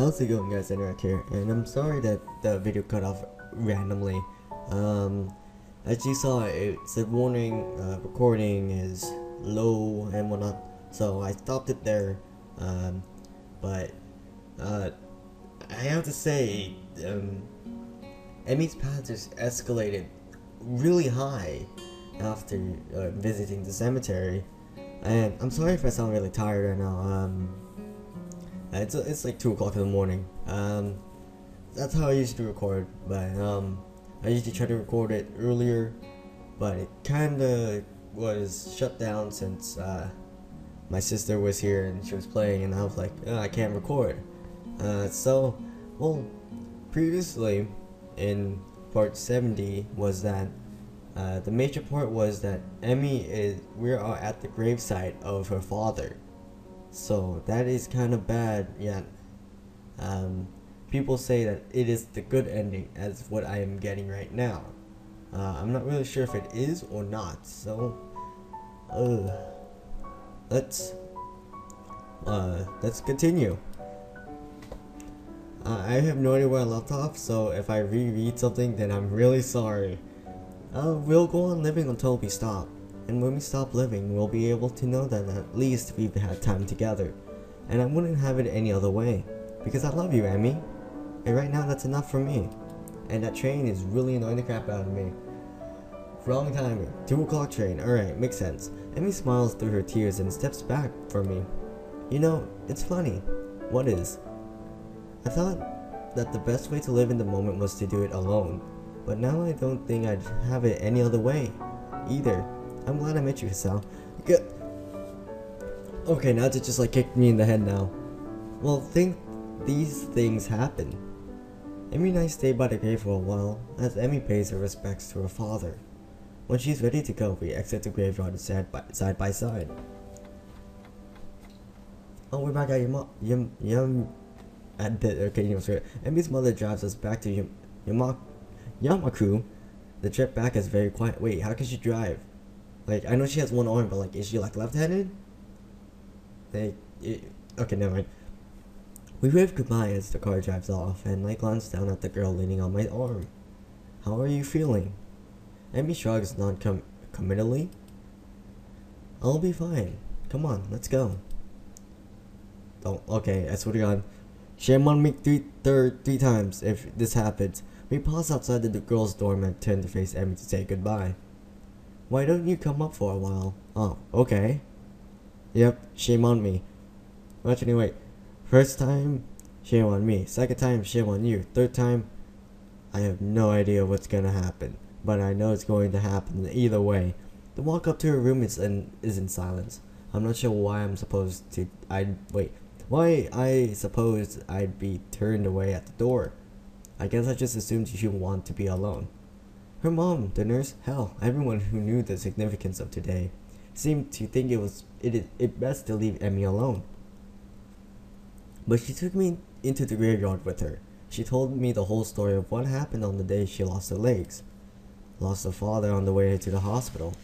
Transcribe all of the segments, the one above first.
How's it going, guys? Enrak here, and I'm sorry that the video cut off randomly. As you saw, it said warning, recording is low and whatnot, so I stopped it there. But I have to say, Emmy's path just escalated really high after visiting the cemetery, and I'm sorry if I sound really tired right now. It's like 2 o'clock in the morning. That's how I used to record, but I usually try to record it earlier, but it kinda was shut down since my sister was here and she was playing, and I was like, I can't record. Well, previously in part 70 was that the major part was that we are at the gravesite of her father. So that is kind of bad, yet people say that it is the good ending as what I am getting right now. I'm not really sure if it is or not, so let's continue. I have no idea where I left off, so if I reread something, then I'm really sorry. We'll go on living until we stop. And when we stop living, we'll be able to know that at least we've had time together. And I wouldn't have it any other way. Because I love you, Emmy. And right now, that's enough for me. And that train is really annoying the crap out of me. Wrong timing. 2 o'clock train. Alright, makes sense. Emmy smiles through her tears and steps back from me. You know, it's funny. What is? I thought that the best way to live in the moment was to do it alone. But now I don't think I'd have it any other way. Either. I'm glad I met you, Hisao. Good. Okay, now to just like kick me in the head now. Well, these things happen. Emmy and I stay by the grave for a while, as Emmy pays her respects to her father. When she's ready to go, we exit the graveyard side by side. Oh, we're back at Emmy's mother drives us back to Yamaku. The trip back is very quiet. Wait, how can she drive? Like, I know she has one arm, but like, is she like left-handed? Okay, never mind. We wave goodbye as the car drives off, and I glance down at the girl leaning on my arm. How are you feeling? Emmy shrugs non-committally. I'll be fine. Come on, let's go. Oh, okay, I swear to God. Shame on me three times if this happens. We pause outside the girl's dorm and turn to face Emmy to say goodbye. Why don't you come up for a while? Oh, okay. Yep, shame on me. Watch anyway. First time, shame on me. Second time, shame on you. Third time, I have no idea what's gonna happen. But I know it's going to happen either way. The walk up to her room is in silence. I'm not sure why I suppose I'd be turned away at the door. I guess I just assumed you want to be alone. Her mom, the nurse, hell, everyone who knew the significance of today seemed to think it best to leave Emmy alone. But she took me into the graveyard with her. She told me the whole story of what happened on the day she lost her legs. Lost her father on the way to the hospital.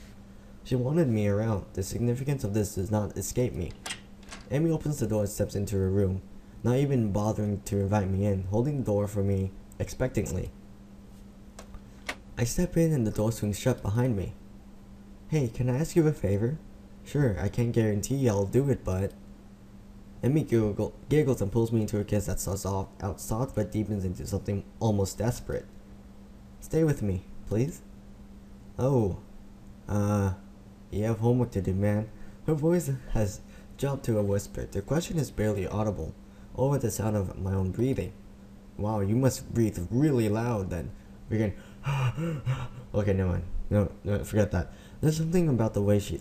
She wanted me around. The significance of this does not escape me. Emmy opens the door and steps into her room, not even bothering to invite me in, holding the door for me expectantly. I step in and the door swings shut behind me. Hey, can I ask you a favor? Sure, I can't guarantee I'll do it, but... Emmy giggles and pulls me into a kiss that starts off out soft but deepens into something almost desperate. Stay with me, please. Oh, you have homework to do, man. Her voice has dropped to a whisper. The question is barely audible, over the sound of my own breathing. Wow, you must breathe really loud then. We're going okay, never mind. No, forget that. There's something about the way she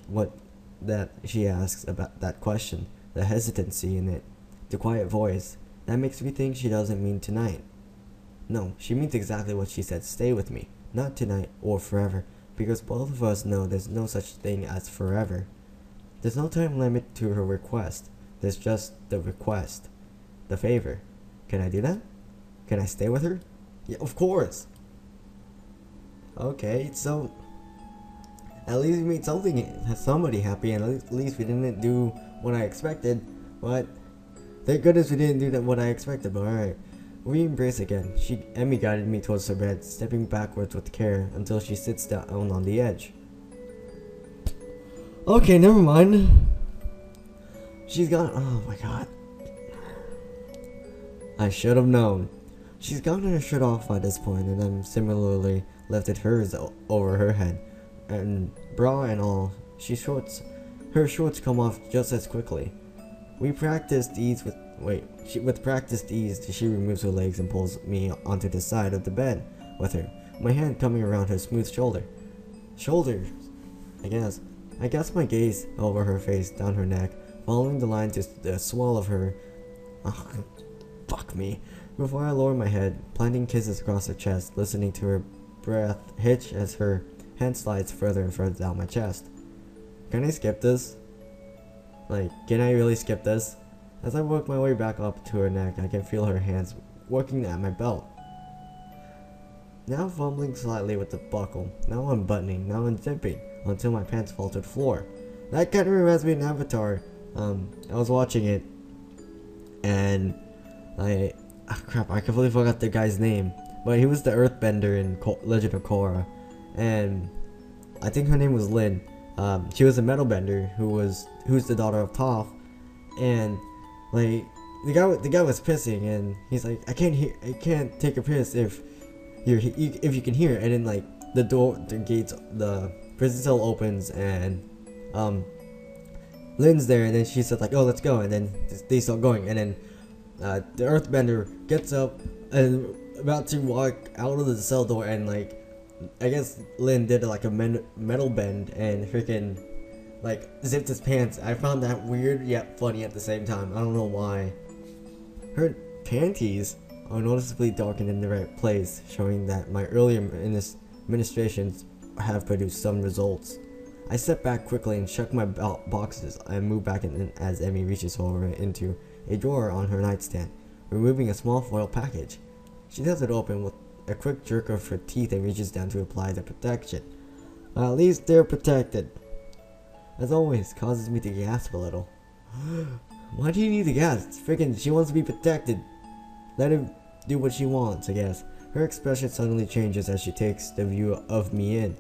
asks about that question, the hesitancy in it, the quiet voice, that makes me think she doesn't mean tonight. No, she means exactly what she said, stay with me, not tonight or forever, because both of us know there's no such thing as forever. There's no time limit to her request, there's just the request, the favor. Can I do that? Can I stay with her? Yeah, of course! Okay, so at least we made somebody happy, and at least we didn't do what I expected, but Thank goodness we didn't do that what I expected, but alright. We embrace again. Emmy guided me towards her bed, stepping backwards with care until she sits down on the edge. Okay, never mind. She's gone. Oh my god. I should have known. She's gotten her shirt off by this point, and I'm similarly lifted hers over her head, and bra and all. Her shorts come off just as quickly. With practiced ease, she removes her legs and pulls me onto the side of the bed with her, my hand coming around her smooth shoulders. I guess my gaze over her face, down her neck, following the line to the swell of her. Oh, fuck me. Before I lower my head, planting kisses across her chest, listening to her breath hitch as her hand slides further and further down my chest. Can I skip this? Can I really skip this? As I work my way back up to her neck, I can feel her hands working at my belt. Now fumbling slightly with the buckle, now unbuttoning, now unzipping, until my pants fall to the floor. That kind of reminds me of Avatar. I was watching it, and crap, I completely forgot the guy's name, but he was the earthbender in Legend of Korra, and I think her name was Lin. She was a metalbender who's the daughter of Toph, and the guy was pissing, and he's like, I can't take a piss if you can hear it. And then the prison cell opens, and Lynn's there, and then she said oh, let's go, and then they start going, and then the earthbender gets up and about to walk out of the cell door, and I guess Lynn did a metal bend and freaking zipped his pants. I found that weird yet funny at the same time. I don't know why. Her panties are noticeably darkened in the right place, showing that my earlier administrations have produced some results. I step back quickly and check my boxes and move back in as Emmy reaches over into a drawer on her nightstand, removing a small foil package. She does it open with a quick jerk of her teeth and reaches down to apply the protection. At least they're protected. As always, causes me to gasp a little. Why do you need to gasp? Freaking, she wants to be protected. Let her do what she wants, I guess. Her expression suddenly changes as she takes the view of me in.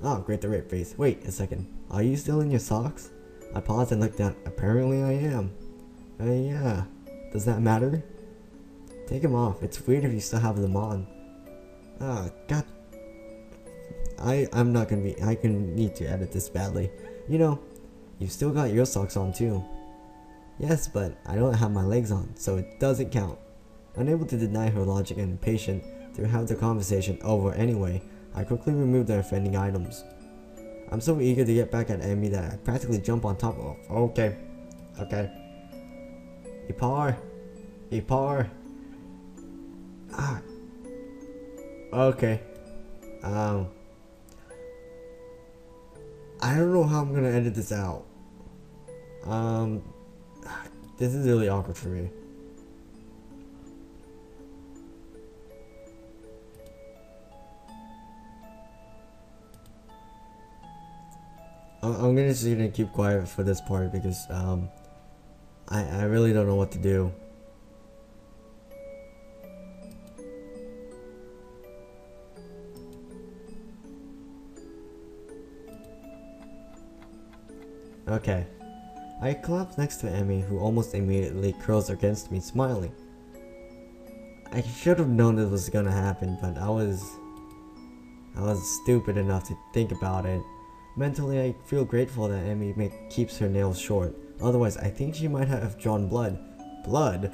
Oh, great, the rape face. Wait a second. Are you still in your socks? I pause and look down. Apparently I am. Yeah. Does that matter? Take them off. It's weird if you still have them on. Oh, God. I'm not gonna be. I can need to edit this badly. You know, you've still got your socks on too. Yes, but I don't have my legs on, so it doesn't count. Unable to deny her logic and impatient to have the conversation over anyway, I quickly remove the offending items. I'm so eager to get back at Amy that I practically jump on top of. Okay. Ipar. Ah. Okay. I don't know how I'm gonna edit this out. This is really awkward for me. I'm just gonna keep quiet for this part because I really don't know what to do. Okay. I collapse next to Emmy, who almost immediately curls against me, smiling. I should have known this was gonna happen, but I was stupid enough to think about it. Mentally, I feel grateful that Emmy keeps her nails short. Otherwise, I think she might have drawn blood. Blood?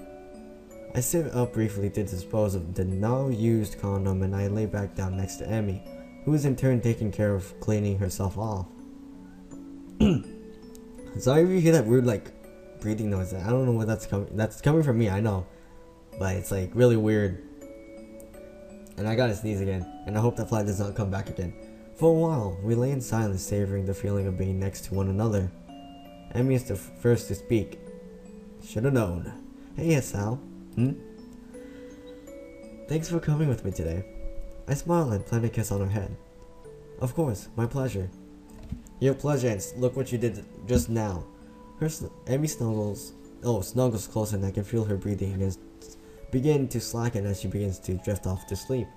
I sit up briefly to dispose of the now-used condom, and I lay back down next to Emmy, who is in turn taking care of cleaning herself off. Sorry if you hear that weird breathing noise. I don't know where that's coming. That's coming from me, I know, but it's really weird. And I gotta sneeze again, and I hope that fly does not come back again. For a while, we lay in silence, savoring the feeling of being next to one another. Emmy is the first to speak. Should've known. Hey, Hisao. Thanks for coming with me today. I smile and plant a kiss on her head. Of course, my pleasure. Your pleasure, and look what you did just now. Emmy snuggles snuggles closer, and I can feel her breathing begin to slacken as she begins to drift off to sleep.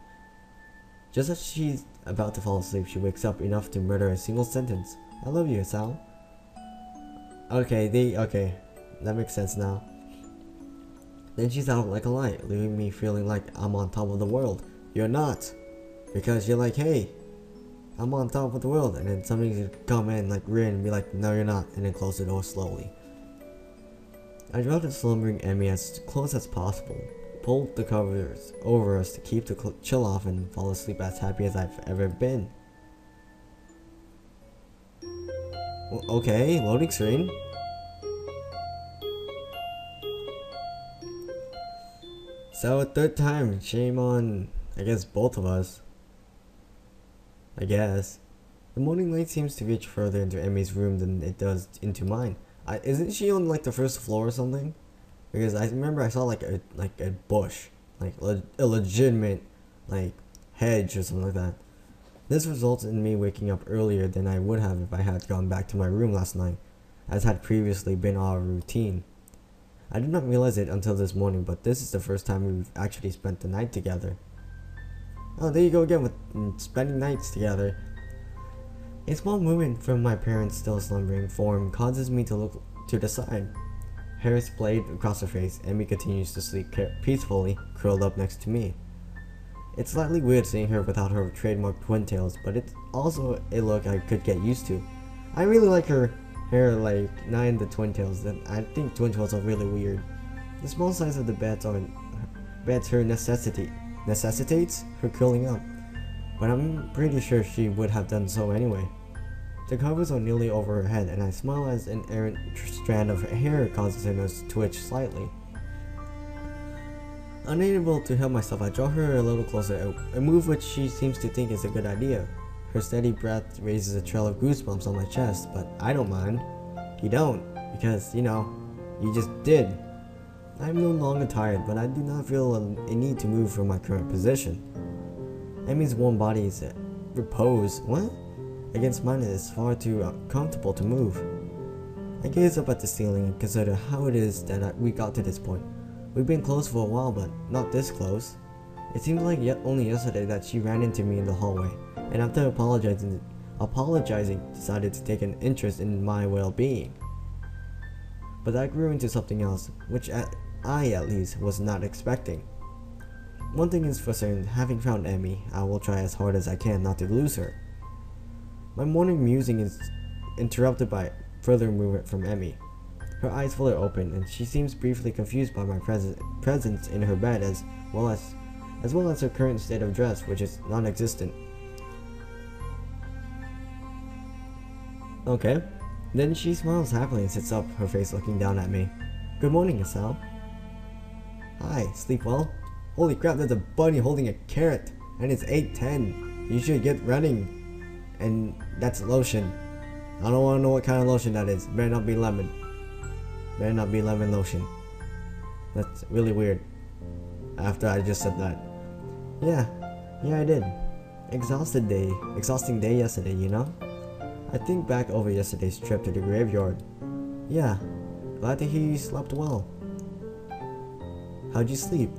Just as she's about to fall asleep, she wakes up enough to mutter a single sentence. I love you, Hisao. Okay, that makes sense now. Then she's out like a light, leaving me feeling like I'm on top of the world. You're not. Because you're like, hey, I'm on top of the world. And then somebody should come in, like, grin and be like, no, you're not. And then close the door slowly. I draw the slumbering Emmy as close as possible, pulled the covers over us to keep the chill off, and fall asleep as happy as I've ever been. Okay, loading screen. So, a third time, shame on, I guess, both of us. I guess. The morning light seems to reach further into Emmy's room than it does into mine. Isn't she on, like, the first floor or something? Because I remember I saw, like a bush. Like, a legitimate, like, hedge or something like that. This results in me waking up earlier than I would have if I had gone back to my room last night, as had previously been our routine. I did not realize it until this morning, but this is the first time we've actually spent the night together. Oh, there you go again with spending nights together. A small movement from my parents' still slumbering form causes me to look to the side. Hair splayed across her face, Emmy continues to sleep peacefully, curled up next to me. It's slightly weird seeing her without her trademark twin tails, but it's also a look I could get used to. I really like her hair, like, not in the twin tails. I think twin tails are really weird. The small size of the beds necessitates her curling up, but I'm pretty sure she would have done so anyway. The covers are nearly over her head, and I smile as an errant strand of hair causes her nose to twitch slightly. Unable to help myself, I draw her a little closer, a move which she seems to think is a good idea. Her steady breath raises a trail of goosebumps on my chest, but I don't mind. You don't, because, you know, you just did. I'm no longer tired, but I do not feel a need to move from my current position. Emmy's warm body is repose. What? Against mine, it is far too comfortable to move. I gaze up at the ceiling and consider how it is that we got to this point. We've been close for a while, but not this close. It seems like only yesterday that she ran into me in the hallway, and after apologizing, decided to take an interest in my well-being. But that grew into something else, which I at least was not expecting. One thing is for certain, having found Emmy, I will try as hard as I can not to lose her. My morning musing is interrupted by further movement from Emmy. Her eyes fully open, and she seems briefly confused by my presence in her bed, as well as her current state of dress, which is non-existent. Okay. Then she smiles happily and sits up, her face looking down at me. Good morning, Hisao. Hi, sleep well? Holy crap, there's a bunny holding a carrot, and it's 8:10. You should get running. And that's lotion. I don't want to know what kind of lotion that is. Better not be lemon. Better not be lemon lotion. That's really weird. After I just said that. Yeah, I did. Exhausting day yesterday, you know? I think back over yesterday's trip to the graveyard. Yeah, glad to hear you slept well. How'd you sleep?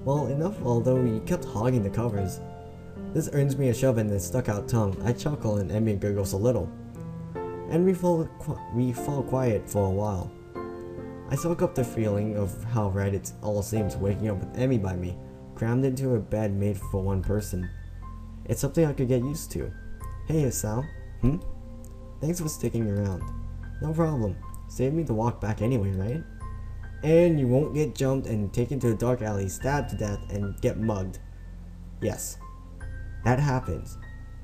Well, enough, although you kept hogging the covers. This earns me a shove in the stuck-out tongue. I chuckle and Emmy gurgles a little. And we fall quiet for a while. I soak up the feeling of how right it all seems waking up with Emmy by me, crammed into a bed made for one person. It's something I could get used to. Hey, Hisao. Thanks for sticking around. No problem. Saved me the walk back anyway, right? And you won't get jumped and taken to a dark alley, stabbed to death, and get mugged. Yes. That happens.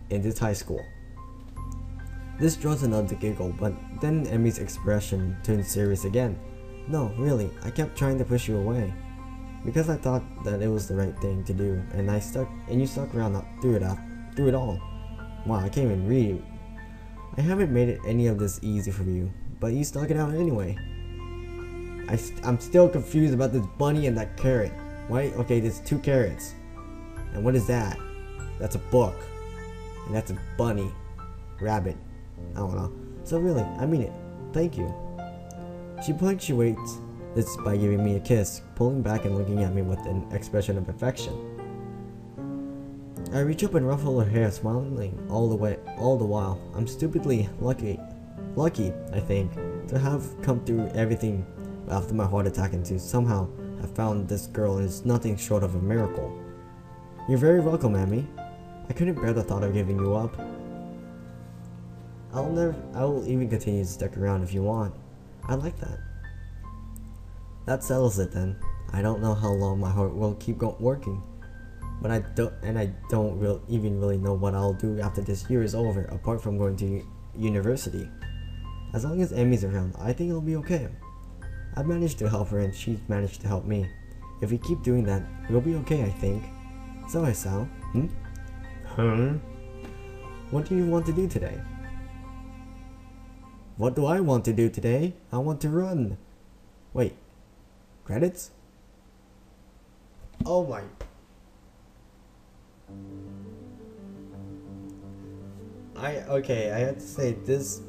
In this high school. This draws another giggle, but then Emmy's expression turns serious again. No, really, I kept trying to push you away. Because I thought that it was the right thing to do, and you stuck around through it all. Wow, I can't even read. I haven't made it any of this easy for you, but you stuck it out anyway. I'm still confused about this bunny and that carrot. Why? Okay, there's 2 carrots. And what is that? That's a book. And that's a bunny. Rabbit. I don't know. So really, I mean it. Thank you. She punctuates this by giving me a kiss, pulling back and looking at me with an expression of affection. I reach up and ruffle her hair, smiling all the while. I'm stupidly lucky, I think, to have come through everything after my heart attack and to somehow have found this girl is nothing short of a miracle. You're very welcome, Amy. I couldn't bear the thought of giving you up. I will even continue to stick around if you want. I like that. That settles it then. I don't know how long my heart will keep working. But I don't even really know what I'll do after this year is over, apart from going to university. As long as Emmy's around, I think it'll be okay. I've managed to help her and she's managed to help me. If we keep doing that, we'll be okay, I think. So, Hisao, what do you want to do today? What do I want to do today? I want to run. Wait, credits? Oh my... I have to say, this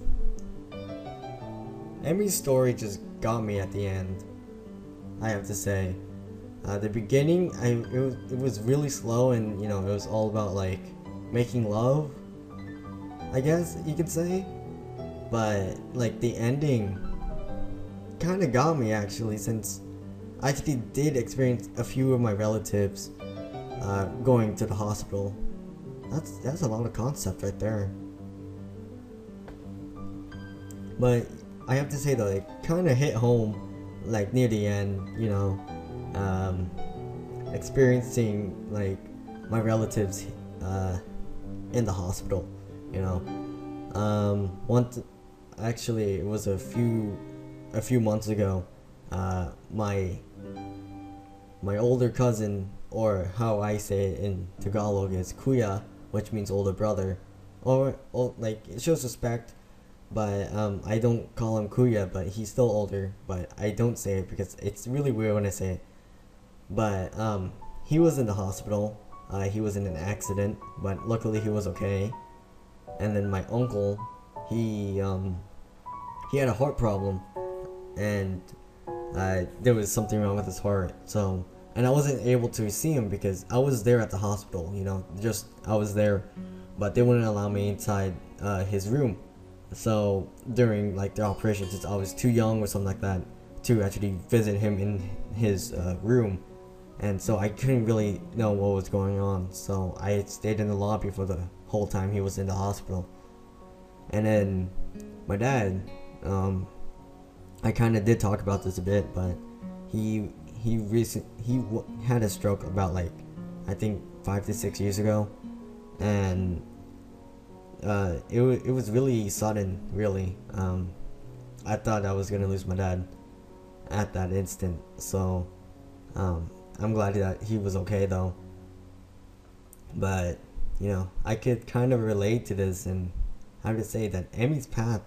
Emmy's story just got me at the end. I have to say, the beginning, it was really slow, and it was all about like making love, I guess you could say. But like the ending kind of got me actually, since I actually did experience a few of my relatives going to the hospital. That's a lot of concept right there. But I have to say though, it kind of hit home like near the end, experiencing like my relatives in the hospital, actually it was a few months ago, my older cousin, or how I say it in Tagalog is kuya, which means older brother, or like it shows respect. But I don't call him kuya, but he's still older, but I don't say it because it's really weird when I say it. But he was in the hospital. He was in an accident, but luckily he was okay. And then my uncle, he had a heart problem, and there was something wrong with his heart. So, and I wasn't able to see him because I was there at the hospital. I was there, but they wouldn't allow me inside his room. So during like the operation, since I was too young or something like that to actually visit him in his room, and so I couldn't really know what was going on. So I stayed in the lobby for the whole time he was in the hospital. And then my dad, I kind of did talk about this a bit, but he had a stroke about like I think 5 to 6 years ago, and it was really sudden, really. I thought I was gonna lose my dad at that instant. So I'm glad that he was okay though. But I could kind of relate to this, and I have to say that Emmy's path,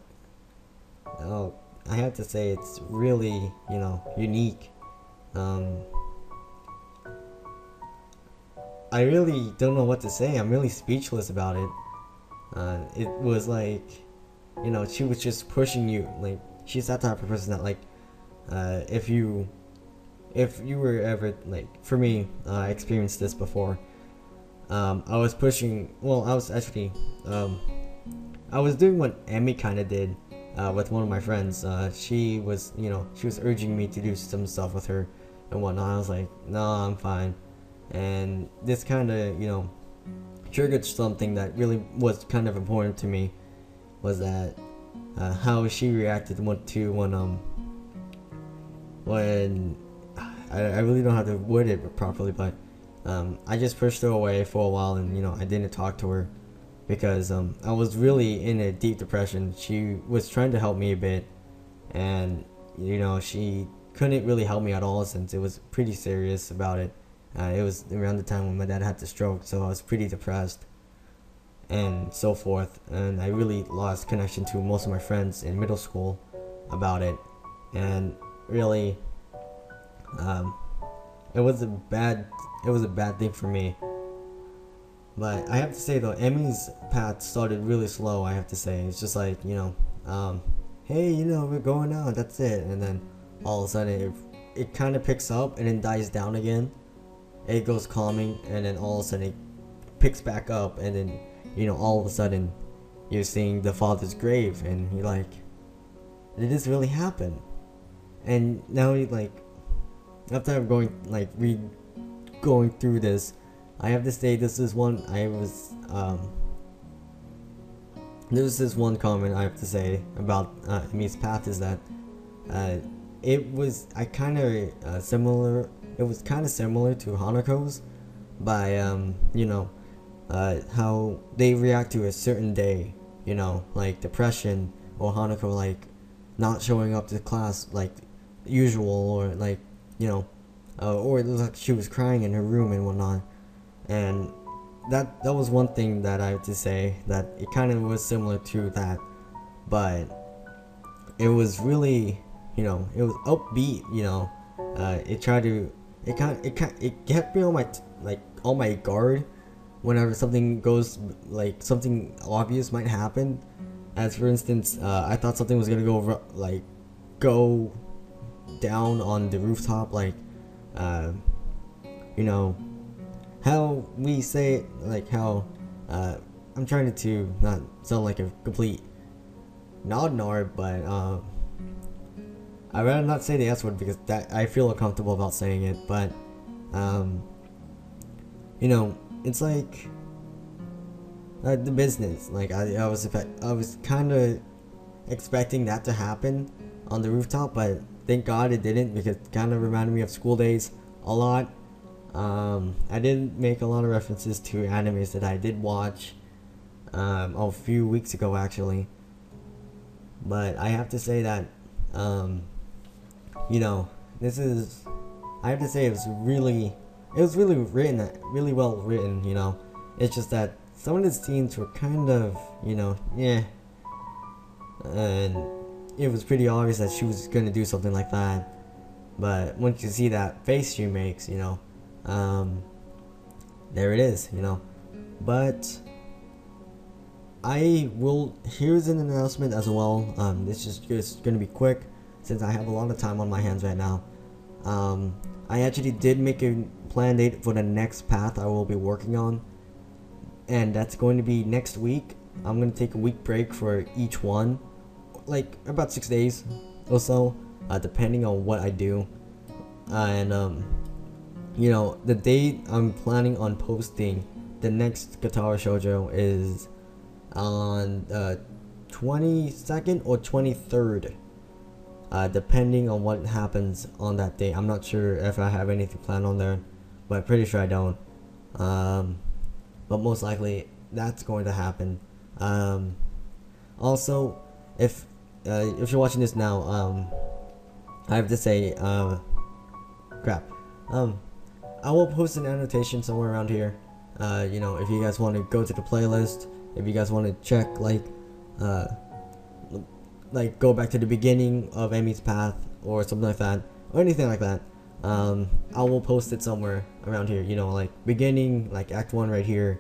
I have to say it's really unique. I really don't know what to say. I'm really speechless about it. It was like, she was just pushing you. Like, she's that type of person that, like, if you were ever, like, for me, I experienced this before. I was doing what Emmy kind of did with one of my friends. She was urging me to do some stuff with her and whatnot. I was like, no, I'm fine. And this kind of, triggered something that really was kind of important to me, was that how she reacted when I really don't know how to word it properly, but I just pushed her away for a while, and I didn't talk to her because I was really in a deep depression. She was trying to help me a bit, and she couldn't really help me at all since it was pretty serious about it. It was around the time when my dad had the stroke, so I was pretty depressed and so forth, and I really lost connection to most of my friends in middle school about it, and really it was a bad thing for me. But I have to say though, Emmy's path started really slow. I have to say, it's just like hey, we're going out, that's it. And then all of a sudden it kind of picks up and then dies down again. It goes calming, and then all of a sudden it picks back up, and then all of a sudden you're seeing the father's grave, and you're like, did this really happen? And now after I'm going through this, I have to say this is one there's this one comment I have to say about Emi's path is that it was kind of similar. It was kind of similar to Hanako's by how they react to a certain day, like depression, or Hanako like not showing up to class like usual, or or it was like she was crying in her room and whatnot. And that was one thing that I have to say, that it kind of was similar to that, but it was really, it was upbeat. It kept me on my guard whenever something goes, like something obvious might happen. As for instance, I thought something was gonna go down on the rooftop, how we say it, like how I'm trying to not sound like a complete nod, but I'd rather not say the S word because that I feel uncomfortable about saying it. But it's like the business. Like I was kind of expecting that to happen on the rooftop, but thank God it didn't, because it kind of reminded me of school days a lot. I didn't make a lot of references to animes that I did watch a few weeks ago actually, but I have to say that this is, I have to say it was really written, really well written. It's just that some of the scenes were kind of yeah, and it was pretty obvious that she was gonna do something like that. But once you see that face she makes, there it is, But here's an announcement as well. This is just gonna be quick since I have a lot of time on my hands right now. I actually did make a planned date for the next path I will be working on, and that's going to be next week. I'm gonna take a week break for each one, like about 6 days or so, depending on what I do. And the date I'm planning on posting the next Katawa Shoujo is on 22nd or 23rd, depending on what happens on that day. I'm not sure if I have anything planned on there, but pretty sure I don't. But most likely that's going to happen. Also, if you're watching this now, I have to say, crap. I will post an annotation somewhere around here. If you guys want to go to the playlist, if you guys want to check, go back to the beginning of Emi's path or something like that, or anything like that, I will post it somewhere around here. Beginning, Act 1 right here.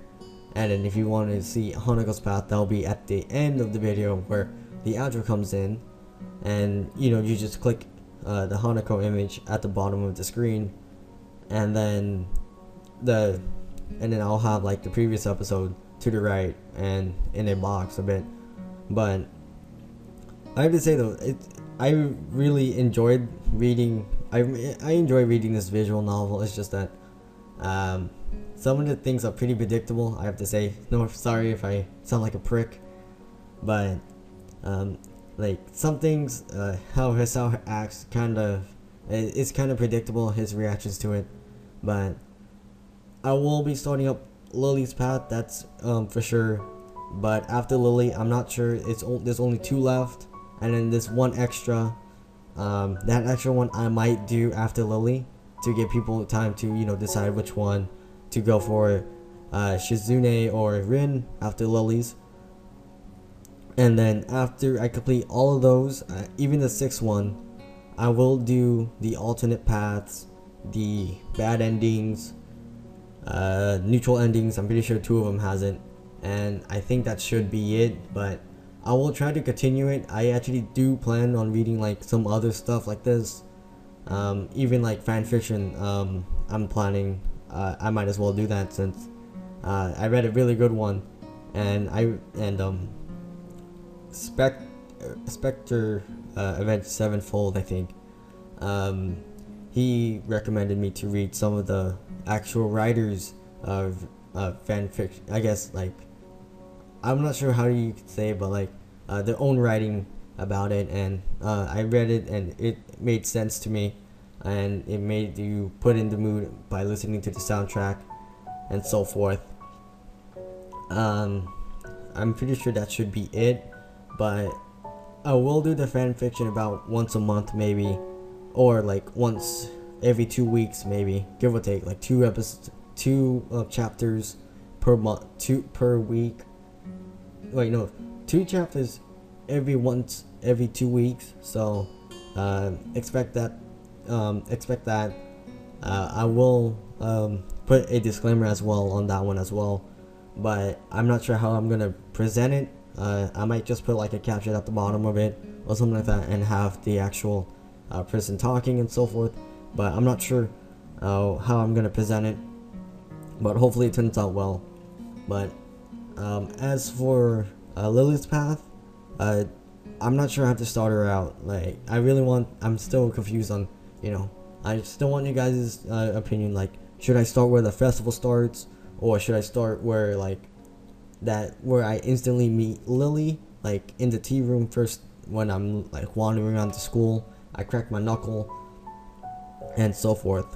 And then if you want to see Hanako's path, that'll be at the end of the video where the outro comes in, and you just click the Hanako image at the bottom of the screen, and then I'll have the previous episode to the right and in a box a bit. But I have to say though, I really enjoyed reading. I enjoy reading this visual novel. It's just that some of the things are pretty predictable, I have to say. No, sorry if I sound like a prick, but some things, how Hisao acts, it's kind of predictable, his reactions to it. But I will be starting up Lily's path, that's for sure. But after Lily, I'm not sure. There's only 2 left, and then there's one extra. That extra one I might do after Lily to give people time to decide which one to go for, Shizune or Rin after Lily's. And then after I complete all of those, even the 6th one, I will do the alternate paths, the bad endings, neutral endings. I'm pretty sure 2 of them hasn't, and I think that should be it. But I will try to continue it. I actually do plan on reading like some other stuff like this, even like fan fiction. I'm planning. I might as well do that since I read a really good one, and Spectre Avenged Sevenfold, I think. He recommended me to read some of the actual writers of fan fiction. I guess like I'm not sure how you could say, but like their own writing about it, and I read it and it made sense to me, and it made you put in the mood by listening to the soundtrack and so forth. I'm pretty sure that should be it, but I will do the fan fiction about once a month maybe, or like once every 2 weeks maybe, give or take, like two chapters per month, two per week. Wait, no, 2 chapters every 2 weeks. So expect that. I will put a disclaimer as well on that one as well, but I'm not sure how I'm gonna present it. I might just put like a caption at the bottom of it or something like that, and have the actual person talking and so forth. But I'm not sure how I'm gonna present it, but hopefully it turns out well. But as for Lily's path, I'm not sure how to start her out. Like I'm still confused on, I still want you guys' opinion. Like, should I start where the festival starts, or should I start where where I instantly meet Lily, like in the tea room first when I'm like wandering around the school, I crack my knuckle and so forth.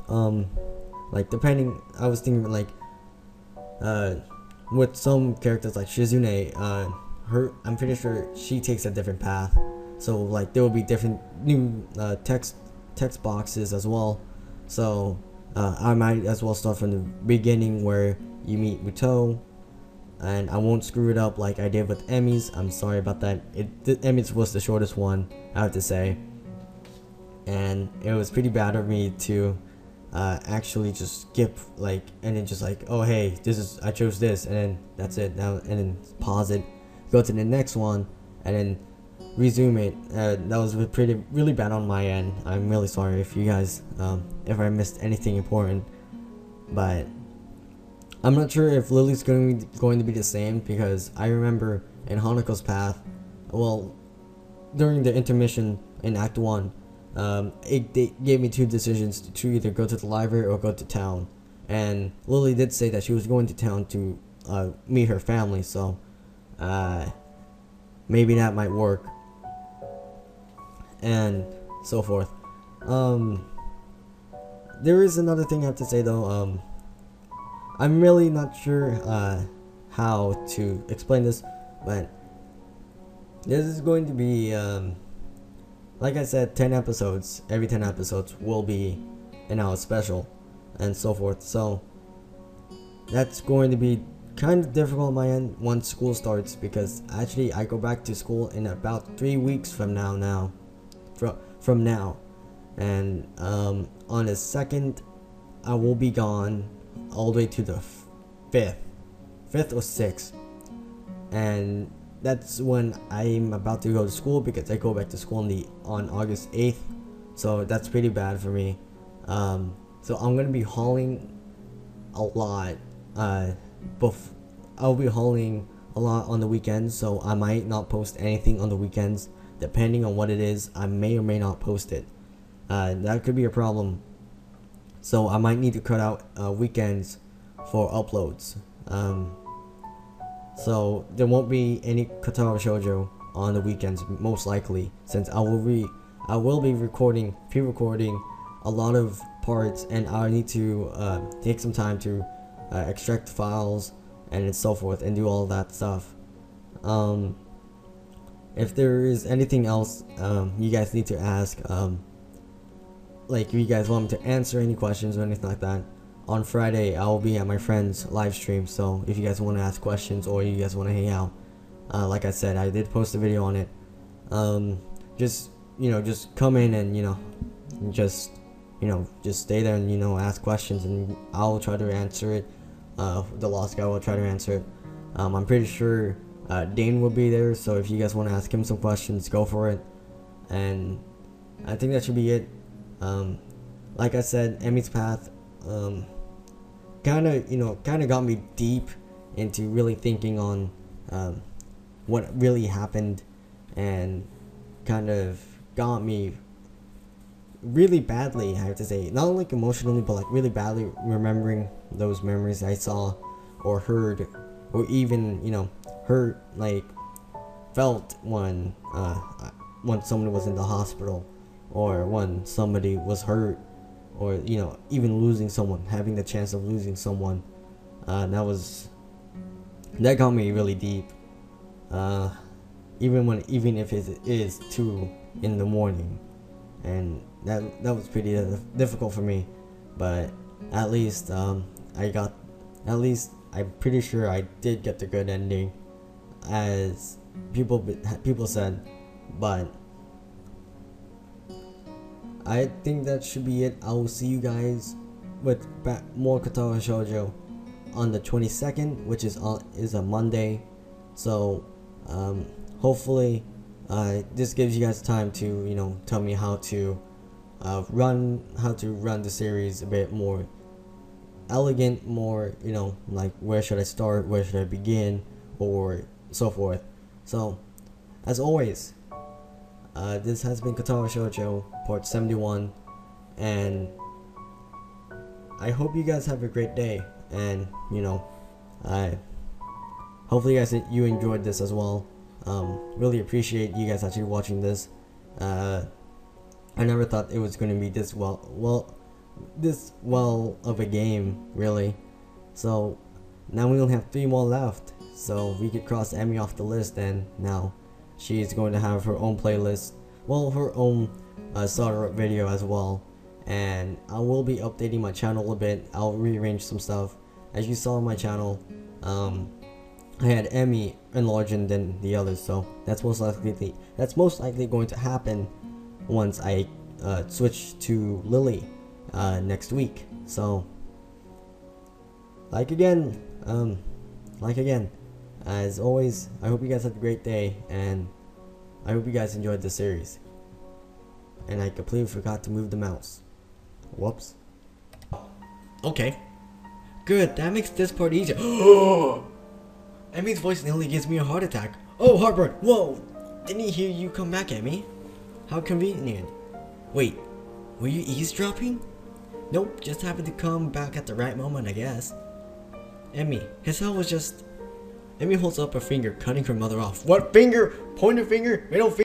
Like depending, I was thinking like with some characters like Shizune, I'm pretty sure she takes a different path. So like there will be different new text boxes as well. So I might as well start from the beginning where you meet Muto, and I won't screw it up like I did with Emmy's. I'm sorry about that. Emmy's was the shortest one, I have to say, and it was pretty bad of me to actually just skip and then just like, oh hey, I chose this, and then that's it now, and then pause it, go to the next one, and then resume it. That was really bad on my end. I'm really sorry if you guys if I missed anything important, but I'm not sure if Lily's going to be the same, because I remember in Hanako's path, well, during the intermission in Act 1, they gave me 2 decisions to either go to the library or go to town, and Lily did say that she was going to town to meet her family, so maybe that might work, and so forth. There is another thing I have to say though. I'm really not sure how to explain this, but this is going to be, like I said, 10 episodes. Every 10 episodes will be an hour special, and so forth. So that's going to be kind of difficult on my end once school starts, because actually I go back to school in about 3 weeks from now. From now, and on the 2nd, I will be gone all the way to the 5th or 6th, and that's when I'm about to go to school, because I go back to school on August 8th, so that's pretty bad for me. So I'm gonna be hauling a lot. I'll be hauling a lot on the weekends, so I might not post anything on the weekends. Depending on what it is, I may or may not post it. That could be a problem. So I might need to cut out weekends for uploads. So there won't be any Katawa Shoujo on the weekends, most likely, since I will be pre-recording a lot of parts, and I need to take some time to extract files and so forth, and do all that stuff. If there is anything else you guys need to ask, like if you guys want me to answer any questions or anything like that, on Friday I will be at my friend's live stream. So if you guys want to ask questions or you guys want to hang out, like I said, I did post a video on it. Just come in and just stay there and ask questions, and I'll try to answer it. The lost guy will try to answer it. I'm pretty sure Dane will be there, so if you guys want to ask him some questions, go for it. And I think that should be it. Like I said, Emmy's Path kind of got me deep into really thinking on what really happened, and kind of got me really badly, I have to say, not only emotionally but like really badly remembering those memories I saw or heard, or even heard, like felt when somebody was in the hospital, or when somebody was hurt, or even losing someone, having the chance of losing someone. That got me really deep, even if it is 2 in the morning, and that was pretty difficult for me. But at least I'm pretty sure I did get the good ending, as people said. But I think that should be it. I will see you guys with more Katawa Shoujo on the 22nd, which is a Monday. So hopefully this gives you guys time to tell me how to run the series a bit more elegant, more like where should I start, where should I begin, or so forth. So as always, this has been Katawa Shoujo part 71, and I hope you guys have a great day, and I hopefully you enjoyed this as well. Really appreciate you guys actually watching this. I never thought it was going to be this well of a game, really. So now we only have 3 more left, so we could cross Emmy off the list, and now she's going to have her own playlist, her own starter up video as well. And I will be updating my channel a bit. I'll rearrange some stuff. As you saw on my channel, I had Emmy enlarging than the others, so that's most likely going to happen once I switch to Lily next week. So like again, as always, I hope you guys had a great day, and I hope you guys enjoyed the series. And I completely forgot to move the mouse. Whoops. Okay. Good, that makes this part easier. Emmy's voice nearly gives me a heart attack. Oh, heartburn. Whoa! Didn't he hear you come back, Emmy? How convenient. Wait, were you eavesdropping? Nope, just happened to come back at the right moment, I guess. Emmy, Hisao was just... Emmy holds up a finger, cutting her mother off. What finger? Pointer finger? Middle finger?